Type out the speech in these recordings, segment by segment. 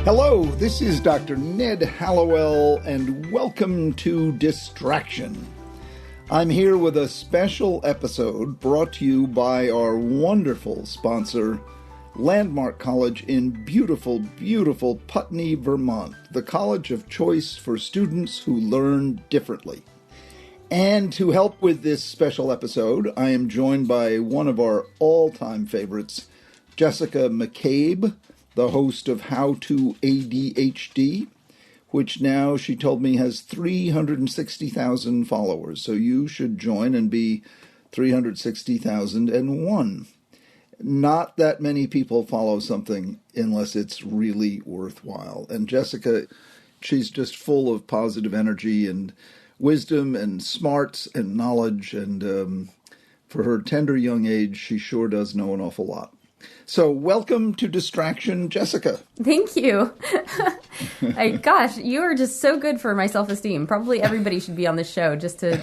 Hello, this is Dr. Ned Hallowell, and welcome to Distraction. I'm here with a special episode brought to you by our wonderful sponsor, Landmark College in beautiful, beautiful Putney, Vermont, the college of choice for students who learn differently. And to help with this special episode, I am joined by one of our all-time favorites, Jessica McCabe, the host of How to ADHD, which now, she told me, has 360,000 followers. So you should join and be 360,001. Not that many people follow something unless it's really worthwhile. And Jessica, she's just full of positive energy and wisdom and smarts and knowledge. And for her tender young age, she sure does know an awful lot. So welcome to Distraction, Jessica. Thank you. Gosh, you are just so good for my self-esteem. Probably everybody should be on this show just to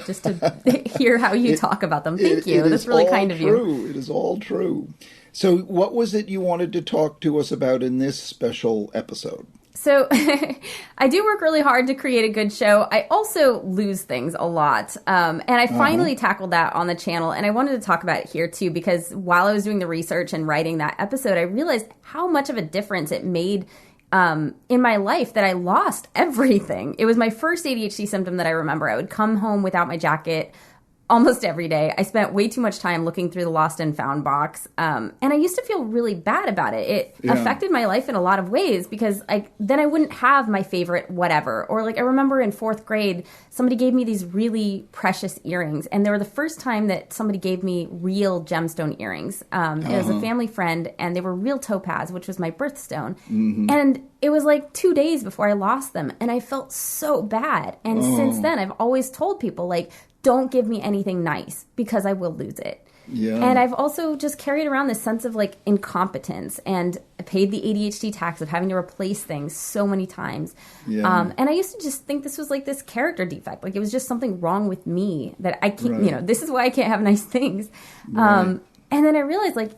hear how you talk about them. Thank you. That's really kind of you. It is all true. So what was it you wanted to talk to us about in this special episode? So I do work really hard to create a good show. I also lose things a lot. And I finally tackled that on the channel. And I wanted to talk about it here, too, because while I was doing the research and writing that episode, I realized how much of a difference it made in my life that I lost everything. It was my first ADHD symptom that I remember. I would come home without my jacket almost every day. I spent way too much time looking through the lost and found box. And I used to feel really bad about it. It affected my life in a lot of ways because then I wouldn't have my favorite whatever. Or I remember in fourth grade, somebody gave me these really precious earrings. And they were the first time that somebody gave me real gemstone earrings. It was a family friend, and they were real topaz, which was my birthstone. Mm-hmm. And it was 2 days before I lost them. And I felt so bad. And since then, I've always told people, don't give me anything nice because I will lose it. Yeah. And I've also just carried around this sense of incompetence, and I paid the ADHD tax of having to replace things so many times. Yeah. And I used to just think this was this character defect. It was just something wrong with me that I can't, this is why I can't have nice things. Right. And then I realized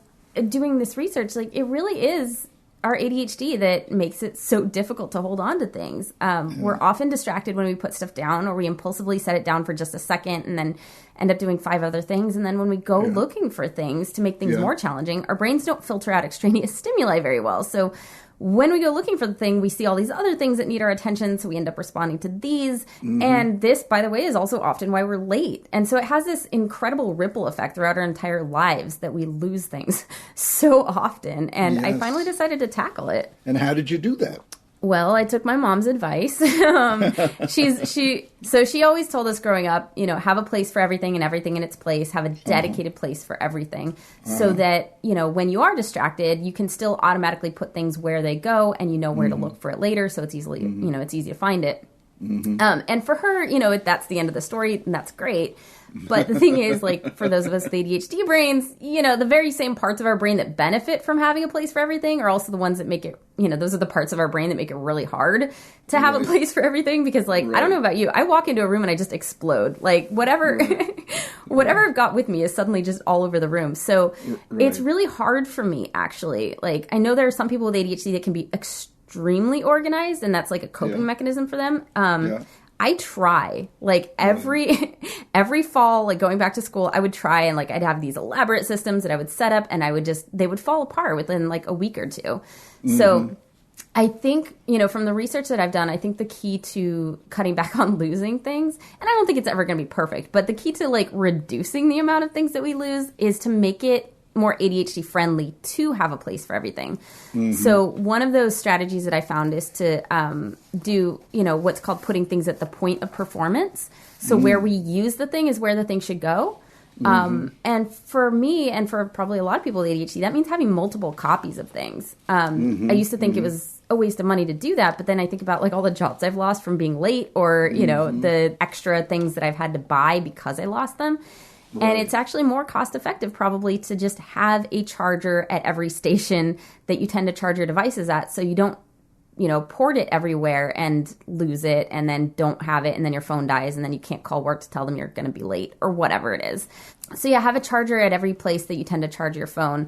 doing this research, it really is our ADHD that makes it so difficult to hold on to things. We're often distracted when we put stuff down, or we impulsively set it down for just a second and then end up doing 5 other things. And then when we go looking for things to make things more challenging, our brains don't filter out extraneous stimuli very well. So when we go looking for the thing, we see all these other things that need our attention, so we end up responding to these. Mm-hmm. And this, by the way, is also often why we're late. And so it has this incredible ripple effect throughout our entire lives that we lose things so often. And I finally decided to tackle it. And how did you do that? Well, I took my mom's advice. She always told us growing up, have a place for everything and everything in its place, have a dedicated place for everything, so that, when you are distracted, you can still automatically put things where they go, and you know where to look for it later, so it's easily, it's easy to find it. Mm-hmm. And for her, that's the end of the story, and that's great. But the thing is, for those of us with ADHD brains, the very same parts of our brain that benefit from having a place for everything are also the ones that make it, those are the parts of our brain that make it really hard to have a place for everything. Because, I don't know about you, I walk into a room and I just explode. Whatever I've got with me is suddenly just all over the room. So it's really hard for me, actually. I know there are some people with ADHD that can be extremely organized, and that's a coping mechanism for them. I try every fall, going back to school, I would try, and I'd have these elaborate systems that I would set up, and they would fall apart within a week or two. Mm-hmm. So I think, from the research that I've done, I think the key to cutting back on losing things, and I don't think it's ever going to be perfect, but the key to reducing the amount of things that we lose is to make it more ADHD friendly to have a place for everything. Mm-hmm. So one of those strategies that I found is to do, what's called putting things at the point of performance. So where we use the thing is where the thing should go. And for me, and for probably a lot of people with ADHD, that means having multiple copies of things. I used to think it was a waste of money to do that, but then I think about all the jobs I've lost from being late, or, the extra things that I've had to buy because I lost them. Right. And it's actually more cost effective probably to just have a charger at every station that you tend to charge your devices at, so you don't, port it everywhere and lose it, and then don't have it, and then your phone dies, and then you can't call work to tell them you're going to be late, or whatever it is. So have a charger at every place that you tend to charge your phone.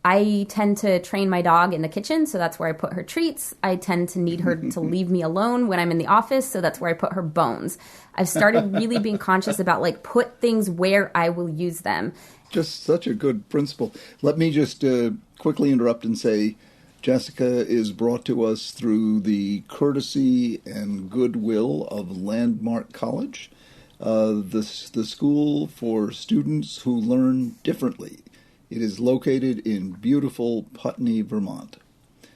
I tend to train my dog in the kitchen, so that's where I put her treats. I tend to need her to leave me alone when I'm in the office, so that's where I put her bones. I've started really being conscious about, like, put things where I will use them. Just such a good principle. Let me just quickly interrupt and say, Jessica is brought to us through the courtesy and goodwill of Landmark College, the school for students who learn differently. It is located in beautiful Putney, Vermont.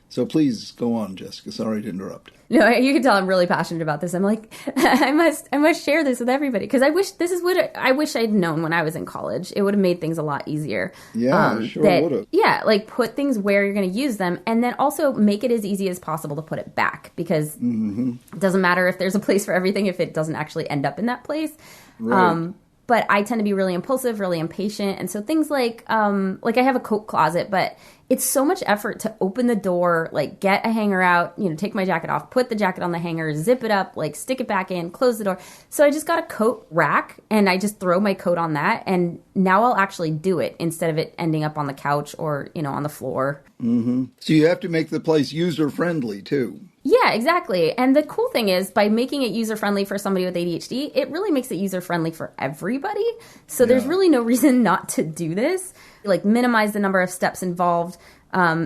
So please go on, Jessica. Sorry to interrupt. No, you can tell I'm really passionate about this. I'm like, I must share this with everybody because I wish I'd known when I was in college. It would have made things a lot easier. Yeah, sure would have. Yeah, like put things where you're going to use them, and then also make it as easy as possible to put it back because it doesn't matter if there's a place for everything if it doesn't actually end up in that place. Right. But I tend to be really impulsive, really impatient. And so things like I have a coat closet, but it's so much effort to open the door, like get a hanger out, take my jacket off, put the jacket on the hanger, zip it up, like stick it back in, close the door. So I just got a coat rack and I just throw my coat on that. And now I'll actually do it instead of it ending up on the couch or, on the floor. Mm-hmm. So you have to make the place user-friendly too. Yeah, exactly. And the cool thing is by making it user-friendly for somebody with ADHD, it really makes it user-friendly for everybody. So there's really no reason not to do this. Like minimize the number of steps involved.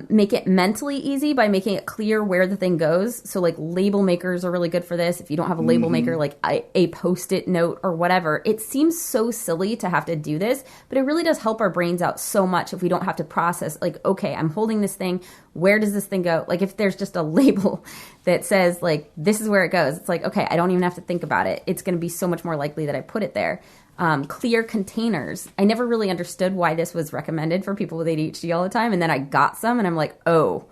Make it mentally easy by making it clear where the thing goes. So like label makers are really good for this. If you don't have a label maker, like a Post-it note or whatever, it seems so silly to have to do this, but it really does help our brains out so much if we don't have to process like, okay, I'm holding this thing. Where does this thing go? Like if there's just a label that says like, this is where it goes. It's like, okay, I don't even have to think about it. It's going to be so much more likely that I put it there. Clear containers. I never really understood why this was recommended for people with ADHD all the time. And then I got some and I'm like, oh,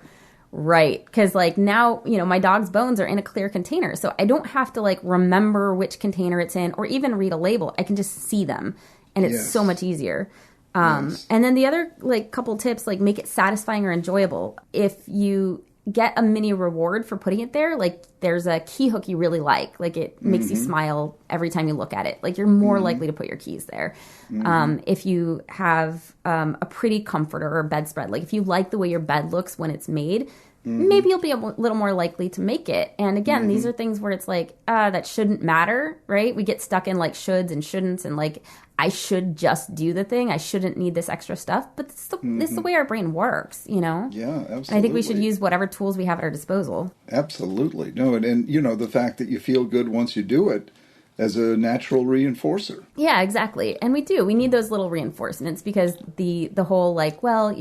right. Because like now, my dog's bones are in a clear container. So I don't have to like remember which container it's in or even read a label. I can just see them and it's so much easier. And then the other like couple tips, like make it satisfying or enjoyable. If you get a mini reward for putting it there, like there's a key hook you really like it makes you smile every time you look at it. Like you're more likely to put your keys there. If you have a pretty comforter or bedspread, like if you like the way your bed looks when it's made, maybe you'll be a little more likely to make it. And again, these are things where it's like, that shouldn't matter, right? We get stuck in like shoulds and shouldn'ts and like, I should just do the thing. I shouldn't need this extra stuff. But it's the way our brain works, Yeah, absolutely. And I think we should use whatever tools we have at our disposal. Absolutely. No, and the fact that you feel good once you do it as a natural reinforcer. Yeah, exactly. And we do. We need those little reinforcements because the whole like, well,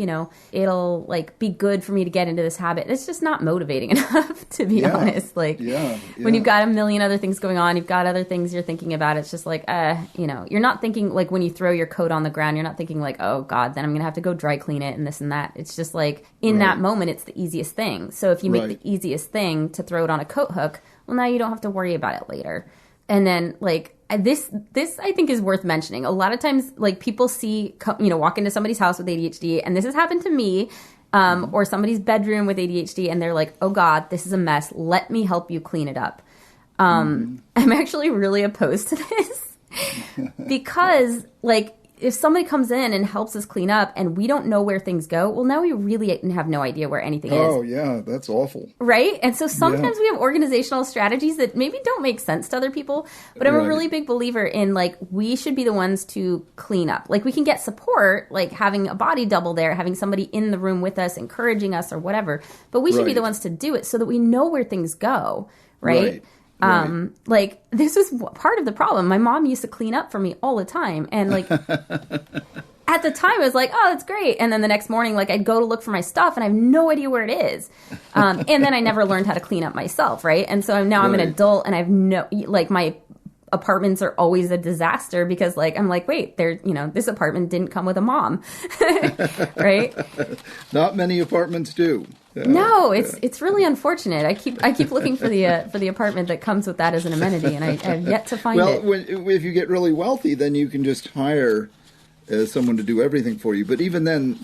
it'll like be good for me to get into this habit. It's just not motivating enough, to be honest. Like when you've got a million other things going on, you've got other things you're thinking about. It's just like, you're not thinking like when you throw your coat on the ground, you're not thinking like, oh God, then I'm going to have to go dry clean it and this and that. It's just like in that moment, it's the easiest thing. So if you make the easiest thing to throw it on a coat hook, well, now you don't have to worry about it later. And then, like, this I think is worth mentioning. A lot of times, like, people walk into somebody's house with ADHD, and this has happened to me, or somebody's bedroom with ADHD, and they're like, oh, God, this is a mess. Let me help you clean it up. I'm actually really opposed to this because, like, if somebody comes in and helps us clean up and we don't know where things go, well, now we really have no idea where anything is. Oh, yeah, that's awful. Right? And so sometimes we have organizational strategies that maybe don't make sense to other people, but I'm a really big believer in, like, we should be the ones to clean up. Like, we can get support, like having a body double there, having somebody in the room with us, encouraging us or whatever, but we should be the ones to do it so that we know where things go, right? Like this is part of the problem. My mom used to clean up for me all the time. And like at the time I was like, oh, that's great. And then the next morning, like I'd go to look for my stuff and I have no idea where it is. And then I never learned how to clean up myself. Right. And so now I'm an adult and I have like my apartments are always a disaster because like I'm like, wait, this apartment didn't come with a mom. Right. Not many apartments do. No, it's really unfortunate. I keep looking for the apartment that comes with that as an amenity, and I have yet to find it. Well, if you get really wealthy, then you can just hire someone to do everything for you. But even then,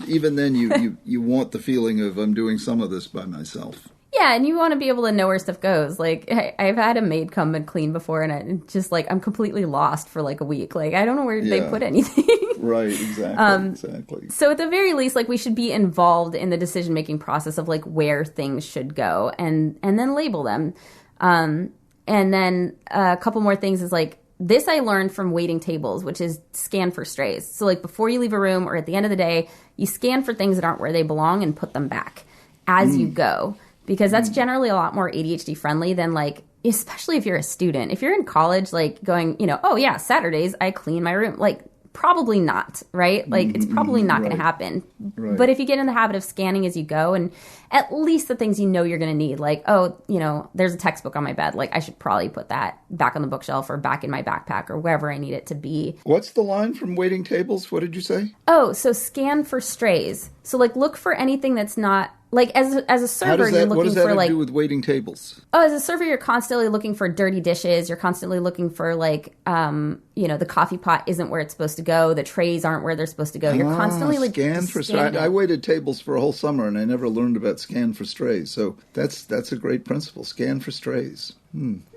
you want the feeling of I'm doing some of this by myself. Yeah, and you want to be able to know where stuff goes. Like, I've had a maid come and clean before, and I'm completely lost for like a week. Like, I don't know where they put anything. Right, exactly. So at the very least, like, we should be involved in the decision-making process of, like, where things should go and then label them. And then a couple more things is, like, this I learned from waiting tables, which is scan for strays. So, like, before you leave a room or at the end of the day, you scan for things that aren't where they belong and put them back as you go. Because that's generally a lot more ADHD friendly than, like, especially if you're a student. If you're in college, like, going, you know, oh, yeah, Saturdays, I clean my room. Like, probably not, right? Like, it's probably not going to happen. Right. But if you get in the habit of scanning as you go, and at least the things you know you're going to need, like, oh, you know, there's a textbook on my bed. Like, I should probably put that back on the bookshelf or back in my backpack or wherever I need it to be. What's the line from waiting tables? What did you say? Oh, so scan for strays. So, like, look for anything that's not... Like, as a server, you're looking for, like... What does that have to do with waiting tables? Oh, as a server, you're constantly looking for dirty dishes. You're constantly looking for, like, you know, the coffee pot isn't where it's supposed to go. The trays aren't where they're supposed to go. You're constantly, like, scan for strays. I waited tables for a whole summer, and I never learned about scan for strays. So that's a great principle. Scan for strays.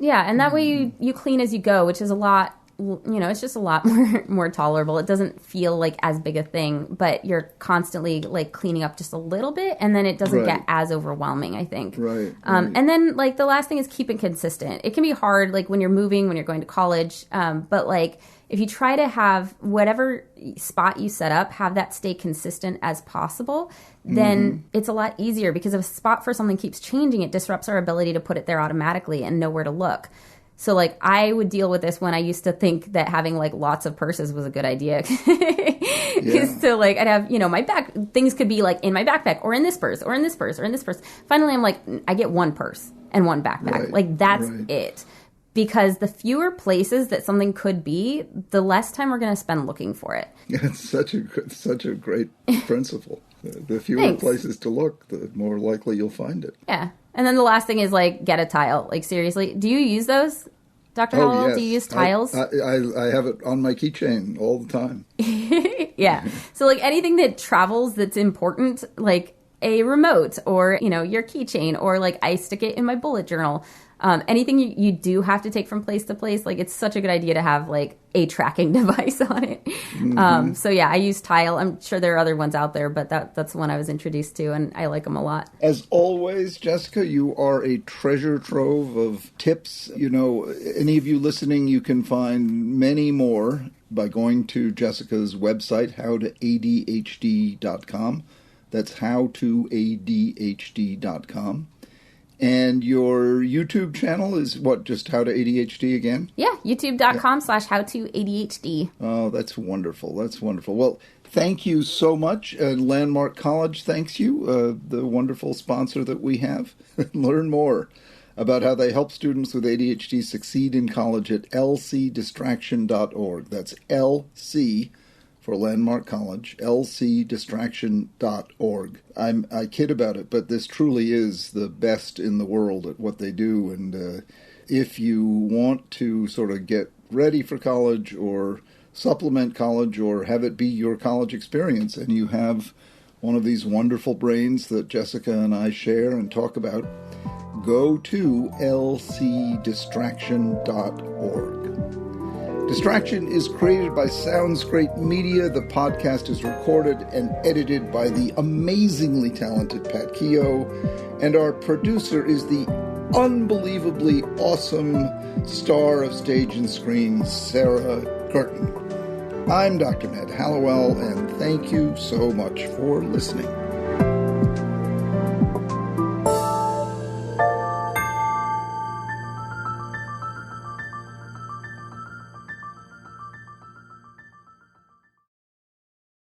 Yeah, and that way you clean as you go, which is a lot... You know, it's just a lot more tolerable. It doesn't feel like as big a thing, but you're constantly, like, cleaning up just a little bit, and then it doesn't get as overwhelming, I think. Right. And then, like, the last thing is keep it consistent. It can be hard, like, when you're moving, when you're going to college, but, like, if you try to have whatever spot you set up, have that stay consistent as possible, then it's a lot easier, because if a spot for something keeps changing, it disrupts our ability to put it there automatically and know where to look. So, like, I would deal with this when I used to think that having, like, lots of purses was a good idea. So, like, I'd have, you know, things could be, like, in my backpack or in this purse or in this purse or in this purse. Finally, I'm like, I get one purse and one backpack. Right. Like, that's it. Because the fewer places that something could be, the less time we're going to spend looking for it. It's such a great principle. The fewer places to look, the more likely you'll find it. Yeah. And then the last thing is, like, get a tile. Like, seriously, do you use those, Dr. Howell? Yes. Do you use tiles? I have it on my keychain all the time. Yeah. So, like, anything that travels that's important, like a remote or, you know, your keychain, or, like, I stick it in my bullet journal. Anything you do have to take from place to place, like, it's such a good idea to have, like, a tracking device on it. So, yeah, I use Tile. I'm sure there are other ones out there, but that's one I was introduced to, and I like them a lot. As always, Jessica, you are a treasure trove of tips. You know, any of you listening, you can find many more by going to Jessica's website, howtoadhd.com. That's howtoadhd.com. And your YouTube channel is what, just How to ADHD again? Yeah, youtube.com/howtoadhd. Oh, that's wonderful. That's wonderful. Well, thank you so much. Landmark College thanks you, the wonderful sponsor that we have. Learn more about how they help students with ADHD succeed in college at lcdistraction.org. That's LC for Landmark College, lcdistraction.org. I kid about it, but this truly is the best in the world at what they do. And if you want to sort of get ready for college or supplement college or have it be your college experience, and you have one of these wonderful brains that Jessica and I share and talk about, go to lcdistraction.org. Distraction is created by Sounds Great Media. The podcast is recorded and edited by the amazingly talented Pat Keogh. And our producer is the unbelievably awesome star of stage and screen, Sarah Guertin. I'm Dr. Ned Hallowell, and thank you so much for listening.